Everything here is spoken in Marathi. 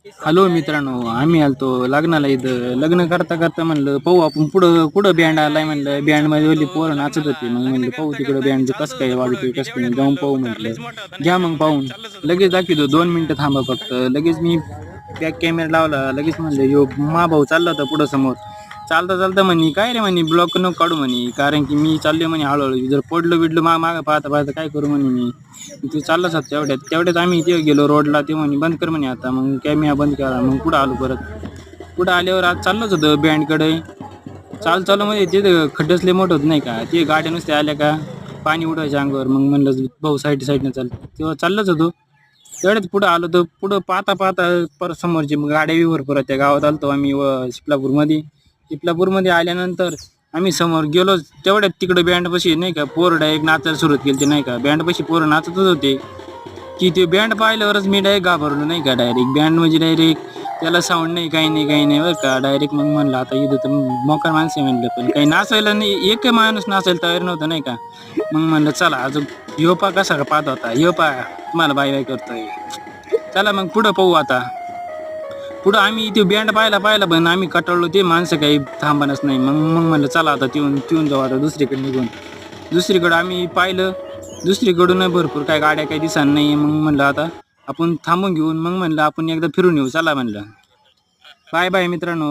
हॅलो मित्रांनो, आम्ही आलतो लग्नाला. इथं लग्न करता करता म्हणलं पाहू आपण पुढं कुठं बँड आलाय. म्हणलं बँड मध्ये ओली पोरं नाचत होती. मग म्हणलं पाहू तिकडं बँड कसं काय वाजतोय कसं काय, जाऊन पाहू म्हटलं. घ्या मग पाहून. लगेच दाखवतो, 2 मिनिटं थांबा फक्त. लगेच मी बॅक कॅमेरा लावला. लगेच म्हणलं यो मा भाऊ चालला होता पुढं समोर. चालता चालता म्हणे काय रे म्हणे, ब्लॉक नको काढू म्हणे, कारण की मी चाललोय म्हणे हळूहळू. जर पडलो बिडलो मागं पाहता पाहता काय करू म्हणे मी. तू चाललाच होता तेवढ्यात आम्ही ते गेलो रोडला. ते म्हणे बंद कर म्हणे आता. मग कॅमेरा बंद केला. मग पुढं आलो परत. पुढं आल्यावर आज चाललोच होतं बँडकडे. चालू मध्ये ते खड्डसले मोठं होत नाही का, ते गाड्या नुसत्या आल्या का पाणी उडायच्या अंगावर. मग म्हणलं भाऊ साईडने चाल. तेव्हा चाललंच होतो. तेवढ्यात पुढं आलो तर पुढं पाहता पाहता परत समोरची गाड्या विवर परत त्या गावात आलतो आम्ही शिपलापूरमध्ये. शिपलापूरमध्ये आल्यानंतर आम्ही समोर गेलो. तेवढ्यात तिकडे बँड पाशी नाही का पोरं डायरेक्ट नाचायला सुरुवात केली. ते नाही का बँड पाशी पोरं नाचतच होते. की ते बँड पाहिल्यावरच मी डायरेक्ट घाबरलो नाही का. डायरेक्ट बँड म्हणजे डायरेक्ट त्याला साऊंड नाही काही नाही बरं का. डायरेक्ट मग म्हणलं आता इथं तर मोकार माणसं म्हणलं, पण काही नाचायला नाही, एक माणूस नाचायला तयार नव्हतं नाही का. मग म्हणलं चला अजून योपा कसा का पाहत होता, योपा तुम्हाला बाय बाय करतोय. चला मग पुढं पाहू आता. पुढं आम्ही इथे बँड पाहिला पण आम्ही कटाळलो. ते माणसं काही थांबणच नाही. मग म्हणलं चला आता तिथून जाऊ आता दुसरीकडे निघून. दुसरीकडं आम्ही पाहिलं. दुसरीकडून भरपूर काय गाड्या काही दिसत नाही. मग म्हणलं आता आपण थांबून घेऊन मग म्हणलं आपण एकदा फिरून येऊ. चला म्हणलं. बाय बाय मित्रांनो.